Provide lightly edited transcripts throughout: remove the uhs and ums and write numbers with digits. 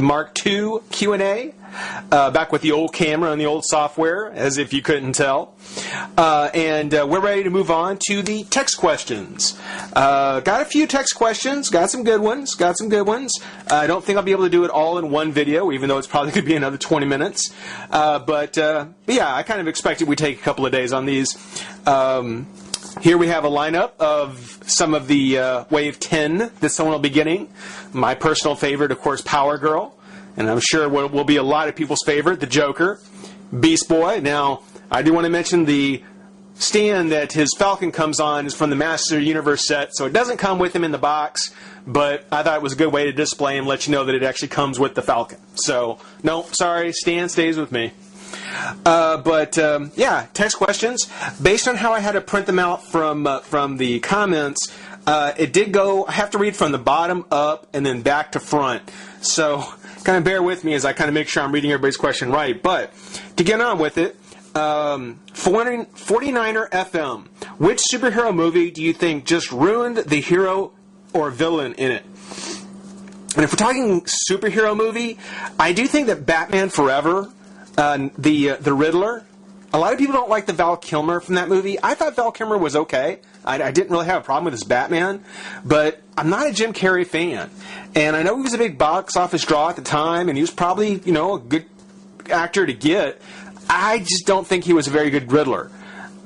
Mark II Q&A, back with the old camera and the old software, as if you couldn't tell. And we're ready to move on to the text questions. Got a few text questions, got some good ones. I don't think I'll be able to do it all in one video, even though it's probably going to be another 20 minutes. But yeah, I kind of expected we'd take a couple of days on these. Here we have a lineup of some of the Wave 10 that someone will be getting. My personal favorite, of course, Power Girl. And I'm sure will be a lot of people's favorite, the Joker. Beast Boy. Now, I do want to mention the stand that his Falcon comes on is from the Master Universe set, so it doesn't come with him in the box, but I thought it was a good way to display and let you know that it actually comes with the Falcon. So, no, sorry, stand stays with me. Yeah, text questions. Based on how I had to print them out from the comments, it did go, I have to read from the bottom up and then back to front. So, kind of bear with me as I kind of make sure I'm reading everybody's question right. But, to get on with it, 49er FM. Which superhero movie do you think just ruined the hero or villain in it? And if we're talking superhero movie, I do think that Batman Forever, the Riddler, a lot of people don't like the Val Kilmer from that movie. I thought Val Kilmer was okay. I didn't really have a problem with his Batman, but I'm not a Jim Carrey fan. And I know he was a big box office draw at the time, and he was probably, a good actor to get. I just don't think he was a very good Riddler.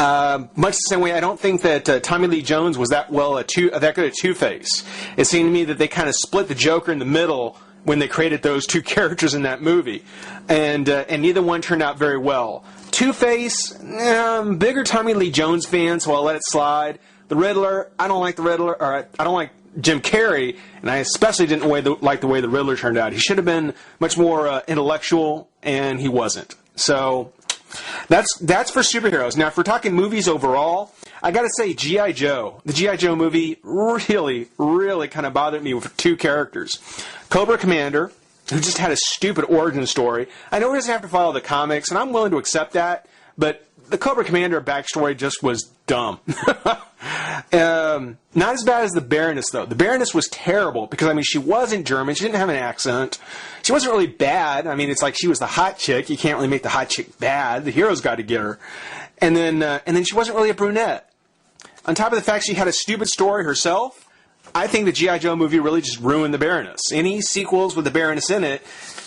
Much the same way I don't think that Tommy Lee Jones was that good at Two-Face. It seemed to me that they kind of split the Joker in the middle when they created those two characters in that movie. And neither one turned out very well. Two-Face, bigger Tommy Lee Jones fan, so I'll let it slide. The Riddler, I don't like the Riddler, or I don't like Jim Carrey, and I especially didn't like the way the Riddler turned out. He should have been much more intellectual, and he wasn't. So, that's for superheroes. Now, if we're talking movies overall, I gotta say, G.I. Joe. The G.I. Joe movie really, really kind of bothered me with two characters. Cobra Commander, who just had a stupid origin story. I know he doesn't have to follow the comics, and I'm willing to accept that, but the Cobra Commander backstory just was dumb. Not as bad as the Baroness, though. The Baroness was terrible, because, she wasn't German, she didn't have an accent. She wasn't really bad. It's like she was the hot chick. You can't really make the hot chick bad. The hero's got to get her. And then she wasn't really a brunette. On top of the fact she had a stupid story herself, I think the G.I. Joe movie really just ruined the Baroness. Any sequels with the Baroness in it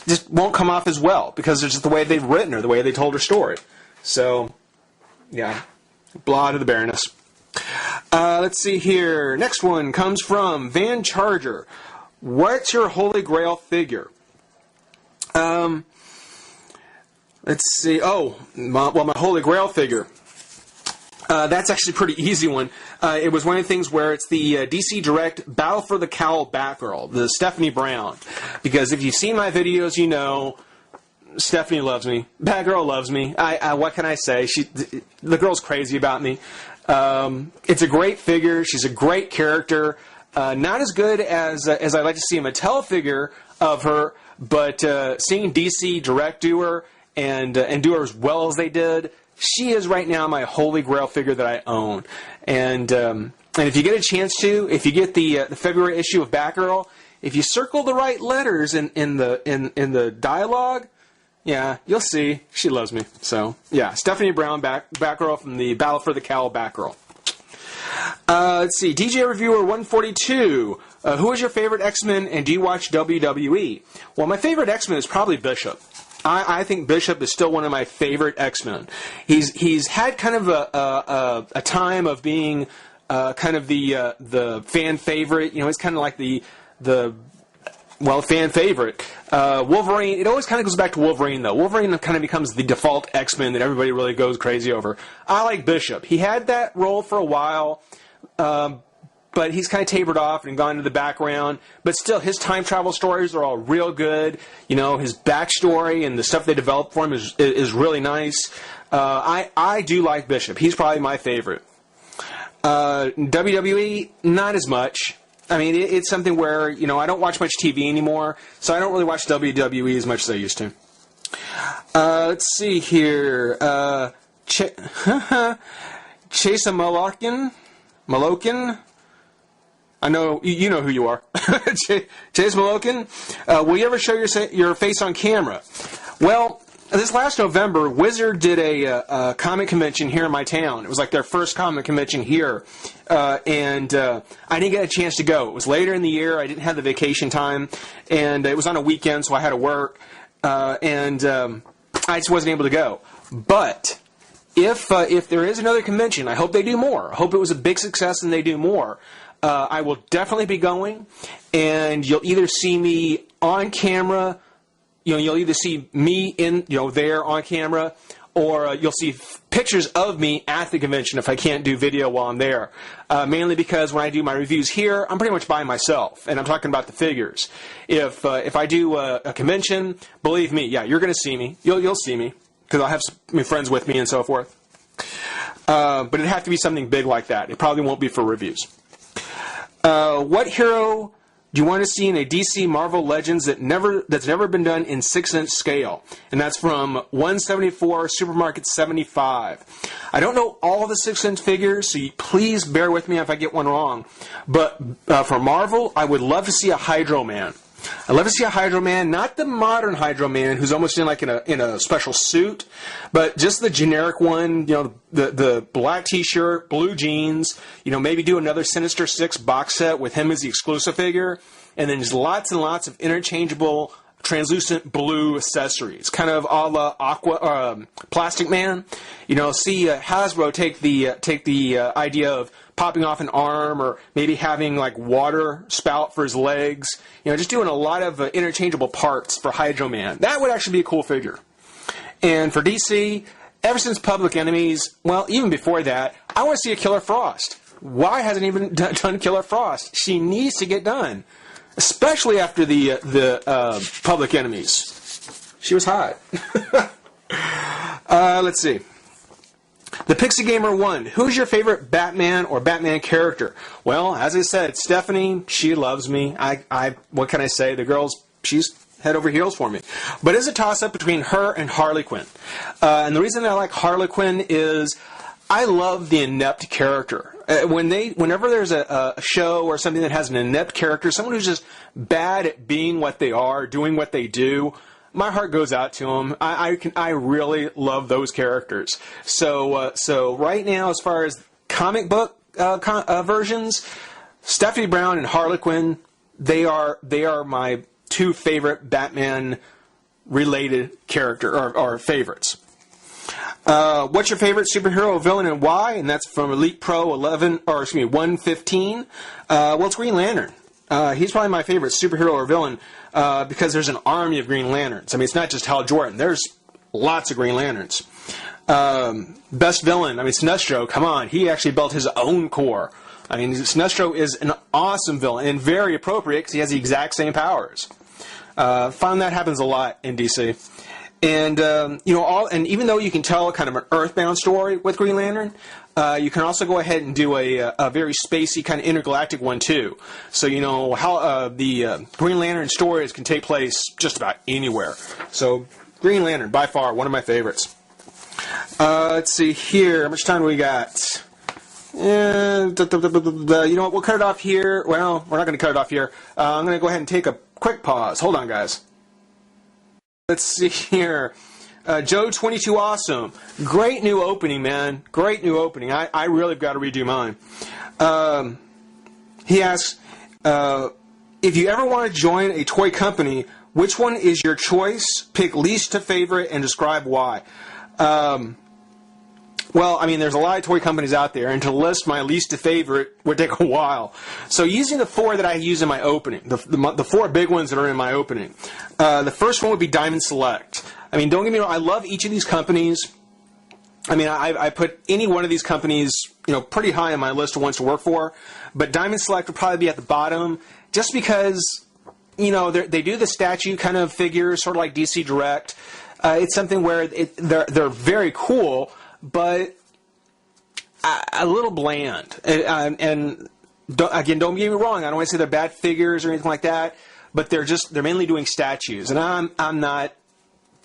just won't come off as well, because it's just the way they've written her, the way they told her story. So, yeah, blah to the Baroness. Let's see here. Next one comes from Van Charger. What's your Holy Grail figure? Let's see. My Holy Grail figure. That's actually a pretty easy one. It was one of the things where it's the DC Direct Battle for the Cowl Batgirl, the Stephanie Brown. Because if you've seen my videos, you know Stephanie loves me. Batgirl loves me. What can I say? The girl's crazy about me. It's a great figure. She's a great character. Not as good as I'd like to see a Mattel figure of her, but seeing DC Direct do her and do her as well as they did, she is right now my Holy Grail figure that I own. And if you get a chance to, if you get the February issue of Batgirl, if you circle the right letters in the dialogue, yeah, you'll see she loves me. So yeah, Stephanie Brown, Batgirl from the Battle for the Cowl Batgirl. Let's see, DJ Reviewer 142. Who is your favorite X-Men, and do you watch WWE? Well, my favorite X-Men is probably Bishop. I think Bishop is still one of my favorite X-Men. He's had kind of a time of being kind of the fan favorite. He's kind of like the fan favorite. Wolverine, it always kind of goes back to Wolverine, though. Wolverine kind of becomes the default X-Men that everybody really goes crazy over. I like Bishop. He had that role for a while, but he's kind of tapered off and gone to the background. But still, his time travel stories are all real good. His backstory and the stuff they developed for him is really nice. I do like Bishop. He's probably my favorite. WWE, not as much. It's something where, I don't watch much TV anymore, so I don't really watch WWE as much as I used to. Let's see here. Chesa Malokin? I know you know who you are. Chase Malokin, will you ever show your face on camera? Well, this last November, Wizard did a comic convention here in my town. It was like their first comic convention here, and I didn't get a chance to go. It was later in the year. I didn't have the vacation time, and it was on a weekend, so I had to work, and I just wasn't able to go. But if there is another convention, I hope they do more. I hope it was a big success and they do more. I will definitely be going, and you'll either see me on camera. You'll either see me there on camera, or you'll see pictures of me at the convention if I can't do video while I'm there. Mainly because when I do my reviews here, I'm pretty much by myself, and I'm talking about the figures. If I do a convention, believe me, yeah, you're going to see me. You'll see me because I'll have my friends with me and so forth. But it'd have to be something big like that. It probably won't be for reviews. What hero do you want to see in a DC Marvel Legends that's never been done in 6-inch scale? And that's from 174 Supermarket 75. I don't know all the 6-inch figures, so please bear with me if I get one wrong. But for Marvel, I would love to see a Hydro Man. I'd love to see a Hydro Man, not the modern Hydro Man who's almost in a special suit, but just the generic one, the black t-shirt, blue jeans, maybe do another Sinister Six box set with him as the exclusive figure, and then just lots and lots of interchangeable translucent blue accessories, kind of a la Plastic Man. See Hasbro take the idea of popping off an arm, or maybe having like water spout for his legs. Just doing a lot of interchangeable parts for Hydro Man. That would actually be a cool figure. And for DC, ever since Public Enemies, well, even before that, I want to see a Killer Frost. Why hasn't he even done Killer Frost? She needs to get done, especially after the Public Enemies. She was hot. Let's see. The Pixie Gamer 1. Who's your favorite Batman or Batman character? Well, as I said, Stephanie, she loves me. What can I say? The girl's, she's head over heels for me. But it's a toss-up between her and Harley Quinn. And the reason I like Harley Quinn is I love the inept character. Whenever there's a show or something that has an inept character, someone who's just bad at being what they are, doing what they do, my heart goes out to them. I really love those characters. So right now, as far as comic book versions, Stephanie Brown and Harley Quinn, they are my two favorite Batman related character or favorites. What's your favorite superhero villain and why? And that's from Elite Pro 115. Well, it's Green Lantern. He's probably my favorite superhero or villain because there's an army of Green Lanterns. I mean, it's not just Hal Jordan. There's lots of Green Lanterns. Best villain, Sinestro, come on. He actually built his own corps. Sinestro is an awesome villain and very appropriate because he has the exact same powers. Find that happens a lot in DC. And and even though you can tell kind of an Earthbound story with Green Lantern, you can also go ahead and do a very spacey kind of intergalactic one too. So how the Green Lantern stories can take place just about anywhere. So Green Lantern, by far one of my favorites. Let's see here. How much time do we got? You know what? We'll cut it off here. Well, we're not going to cut it off here. I'm going to go ahead and take a quick pause. Hold on, guys. Let's see here. Joe 22 Awesome. Great new opening, man. Great new opening. I really got to redo mine. He asks, if you ever want to join a toy company, which one is your choice? Pick least to favorite and describe why. Well, there's a lot of toy companies out there, and to list my least to favorite would take a while. So using the four that I use in my opening, the four big ones that are in my opening, the first one would be Diamond Select. Don't get me wrong, I love each of these companies. I put any one of these companies, pretty high on my list of ones to work for, but Diamond Select would probably be at the bottom, just because, they do the statue kind of figures, sort of like DC Direct. It's something where they're very cool, but a little bland. And don't get me wrong, I don't want to say they're bad figures or anything like that, but they're mainly doing statues, and I'm not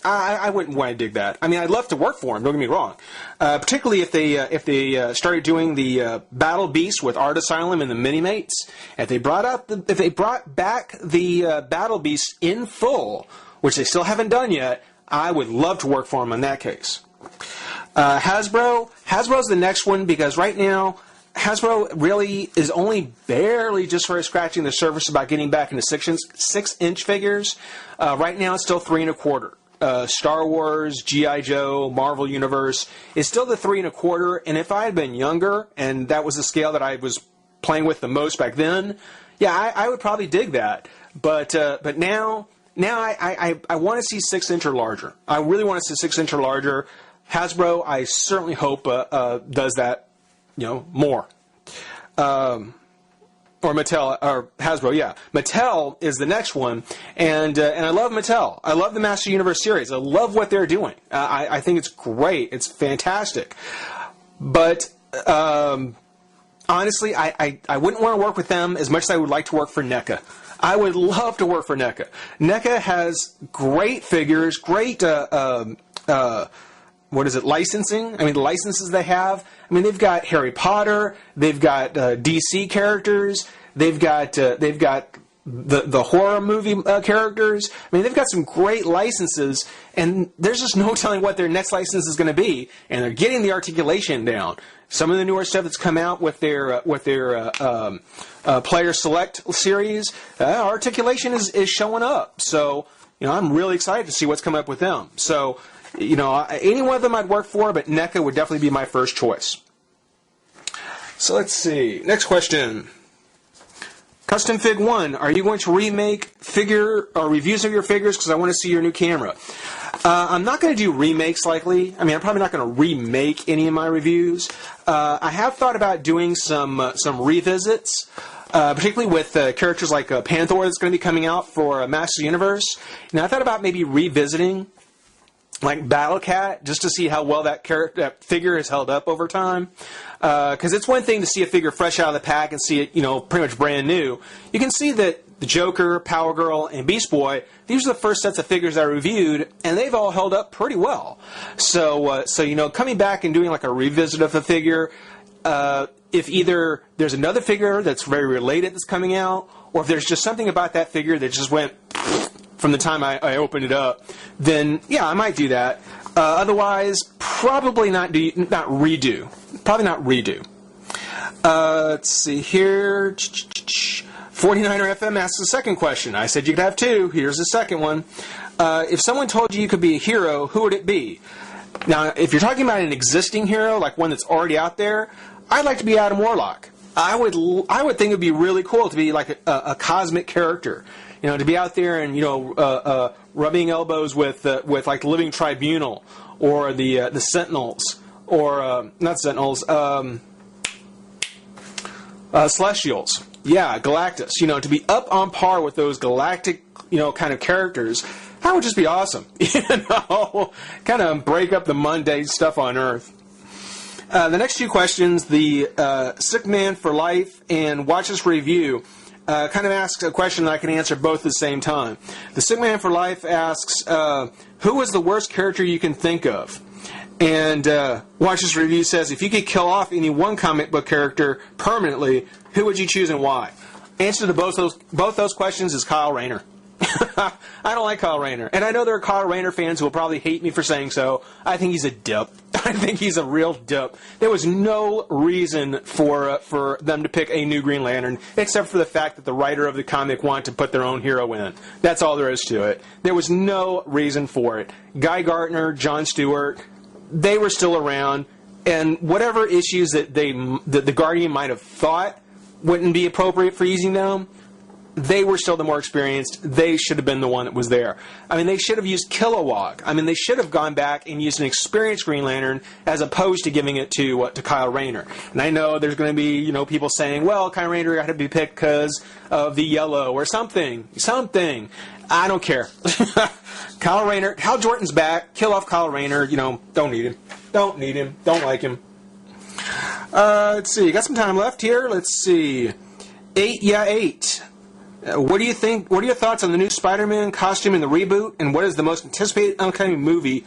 I wouldn't want to dig that. I mean, I'd love to work for them. Don't get me wrong. Particularly if they started doing the Battle Beast with Art Asylum and the Minimates. If they brought back the Battle Beast in full, which they still haven't done yet, I would love to work for them in that case. Hasbro's the next one, because right now Hasbro really is only barely just sort of scratching the surface about getting back into 6-inch figures. Right now it's still 3 1/4. Star Wars, G.I. Joe, Marvel Universe is still the 3 1/4. And if I had been younger and that was the scale that I was playing with the most back then, yeah, I would probably dig that. But now I want to see 6-inch or larger. I really want to see 6-inch or larger. Hasbro, I certainly hope does that, more. Or Mattel, or Hasbro, yeah. Mattel is the next one, and I love Mattel. I love the Master Universe series. I love what they're doing. I think it's great. It's fantastic. But honestly, I wouldn't want to work with them as much as I would like to work for NECA. I would love to work for NECA. NECA has great figures, great licensing? I mean, the licenses they have. I mean, they've got Harry Potter. They've got DC characters. They've got the horror movie characters. I mean, they've got some great licenses, and there's just no telling what their next license is going to be. And they're getting the articulation down. Some of the newer stuff that's come out with their Player Select series, articulation is showing up. So, I'm really excited to see what's coming up with them. So, any one of them I'd work for, but NECA would definitely be my first choice. So let's see. Next question. Custom Fig 1, are you going to remake figure or reviews of your figures? Because I want to see your new camera. I'm not going to do remakes likely. I mean, I'm probably not going to remake any of my reviews. I have thought about doing some revisits, particularly with characters like Panther that's going to be coming out for Master Universe. Now, I thought about maybe revisiting like Battle Cat, just to see how well that figure has held up over time. Because it's one thing to see a figure fresh out of the pack and see it, pretty much brand new. You can see that the Joker, Power Girl, and Beast Boy, these are the first sets of figures I reviewed, and they've all held up pretty well. So coming back and doing like a revisit of the figure, if either there's another figure that's very related that's coming out, or if there's just something about that figure that just went from the time I opened it up, then yeah, I might do that. Otherwise, probably not redo. Probably not redo. Let's see here. 49er FM asks the second question. I said you could have two. Here's the second one. If someone told you could be a hero, who would it be? Now, if you're talking about an existing hero, like one that's already out there, I'd like to be Adam Warlock. I would think it would be really cool to be like a cosmic character. To be out there and rubbing elbows with like the Living Tribunal or the Sentinels or not Sentinels, Celestials. Yeah, Galactus. To be up on par with those galactic kind of characters, that would just be awesome. Kind of break up the mundane stuff on Earth. The next two questions, the Sick Man for Life and Watch This Review, kind of asks a question that I can answer both at the same time. The Sick Man for Life asks, who is the worst character you can think of? And Watch This Review says, if you could kill off any one comic book character permanently, who would you choose and why? Answer to both those questions is Kyle Rayner. I don't like Kyle Rayner. And I know there are Kyle Rayner fans who will probably hate me for saying so. I think he's a dip. I think he's a real dip. There was no reason for them to pick a new Green Lantern, except for the fact that the writer of the comic wanted to put their own hero in. That's all there is to it. There was no reason for it. Guy Gardner, John Stewart, they were still around, and whatever issues that the Guardian might have thought wouldn't be appropriate for using them, they were still the more experienced. They should have been the one that was there. I mean, they should have used Kilowog. I mean, they should have gone back and used an experienced Green Lantern as opposed to giving it to Kyle Rayner. And I know there's going to be, people saying, well, Kyle Rayner had to be picked because of the yellow or something. I don't care. Kyle Rayner, Hal Jordan's back. Kill off Kyle Rayner. Don't need him. Don't need him. Don't like him. Let's see. Got some time left here. Let's see. 8. What do you think? What are your thoughts on the new Spider-Man costume in the reboot? And what is the most anticipated upcoming movie,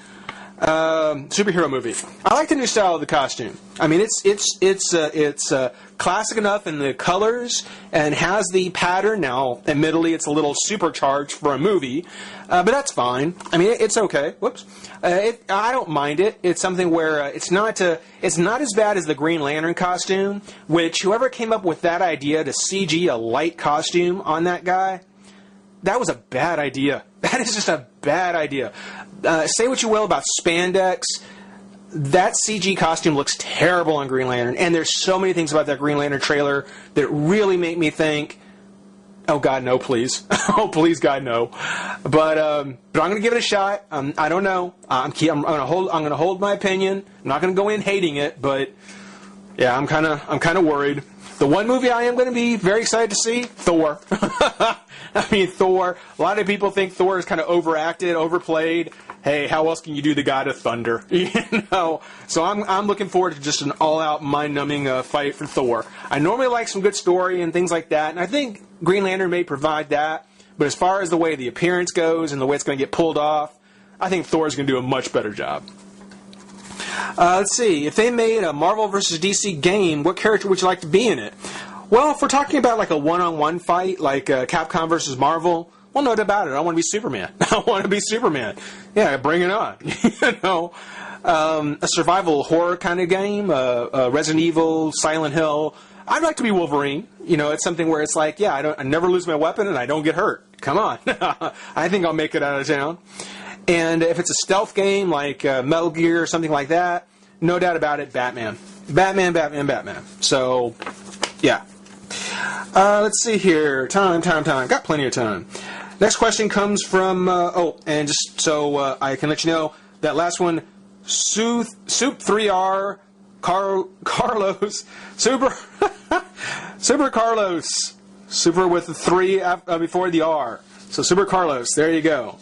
superhero movie? I like the new style of the costume. I mean, it's classic enough in the colors and has the pattern. Now, admittedly, it's a little supercharged for a movie, but that's fine. I mean, it's okay. Whoops. I don't mind it. It's something where it's not as bad as the Green Lantern costume, which whoever came up with that idea to CG a light costume on that guy, that was a bad idea. That is just a bad idea. Say what you will about spandex. That CG costume looks terrible on Green Lantern, and there's so many things about that Green Lantern trailer that really make me think, oh God, no, please. Oh, please, God, no. But I'm going to give it a shot. I don't know. I'm going to hold my opinion. I'm not going to go in hating it, but yeah, I'm kind of worried. The one movie I am going to be very excited to see, Thor. I mean, Thor. A lot of people think Thor is kind of overacted, overplayed. Hey, how else can you do the God of Thunder? You know, so I'm looking forward to just an all-out, mind-numbing fight for Thor. I normally like some good story and things like that, and I think Green Lantern may provide that. But as far as the way the appearance goes and the way it's going to get pulled off, I think Thor's going to do a much better job. Let's see. If they made a Marvel vs. DC game, what character would you like to be in it? Well, if we're talking about like a one-on-one fight, like Capcom versus Marvel, well, no doubt about it. I want to be Superman. I want to be Superman. Yeah, bring it on. You know, a survival horror kind of game, Resident Evil, Silent Hill. I'd like to be Wolverine. You know, it's something where it's like, yeah, I never lose my weapon and I don't get hurt. Come on. I think I'll make it out of town. And if it's a stealth game like Metal Gear or something like that, no doubt about it, Batman. Batman. So, yeah. Let's see here. Time. Got plenty of time. Next question comes from, and just so I can let you know, that last one, Soup3R, Carlos, Super Carlos, Super with the 3 before the R. So Super Carlos, there you go.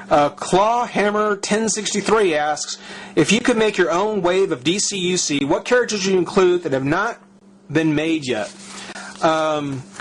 Clawhammer 1063 asks, if you could make your own wave of DCUC, what characters would you include that have not been made yet?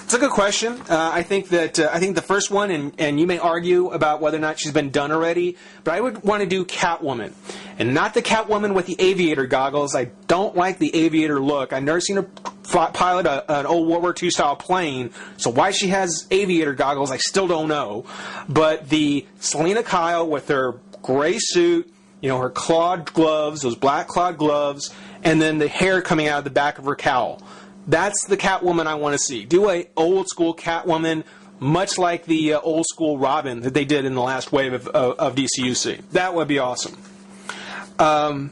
It's a good question. I think the first one, and you may argue about whether or not she's been done already, but I would want to do Catwoman. And not the Catwoman with the aviator goggles. I don't like the aviator look. I've never seen her pilot an old World War II style plane, so why she has aviator goggles, I still don't know. But the Selena Kyle with her gray suit, you know, her clawed gloves, those black clawed gloves, and then the hair coming out of the back of her cowl. That's the Catwoman I want to see. Do a old school Catwoman, much like the old school Robin that they did in the last wave of DCUC. That would be awesome. I'd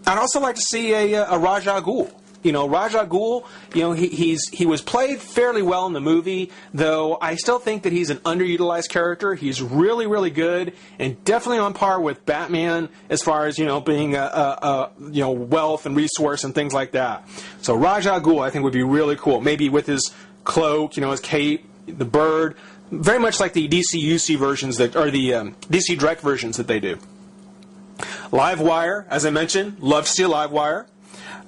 also like to see a Ra's al Ghul. You know, Ra's al Ghul, you know, he was played fairly well in the movie, though I still think that he's an underutilized character. He's really, really good, and definitely on par with Batman as far as, you know, being wealth and resource and things like that. So Ra's al Ghul, I think, would be really cool. Maybe with his cloak, you know, his cape, the bird, very much like the DCUC versions or the DC Direct versions that they do. Livewire, as I mentioned, love to see a Livewire.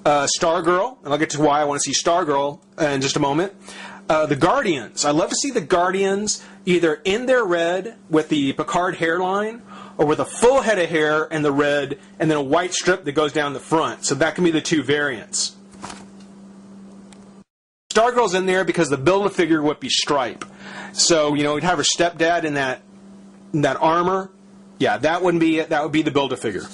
Stargirl, and I'll get to why I want to see Stargirl in just a moment. The Guardians. I'd love to see the Guardians either in their red with the Picard hairline or with a full head of hair and the red and then a white strip that goes down the front. So that can be the two variants. Stargirl's in there because the Build-A-Figure would be Stripe. So, you know, we'd have her stepdad in that armor. Yeah, that would be the Build-A-Figure.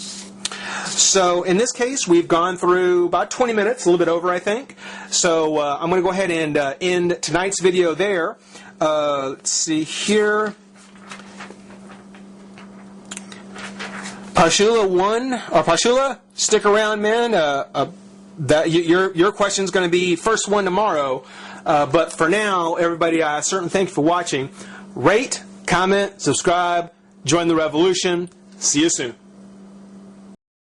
So in this case, we've gone through about 20 minutes, a little bit over, I think. So I'm going to go ahead and end tonight's video there. Let's see here. Pashula, stick around, man. Your question's going to be first one tomorrow. But for now, everybody, I certainly thank you for watching. Rate, comment, subscribe, join the revolution. See you soon.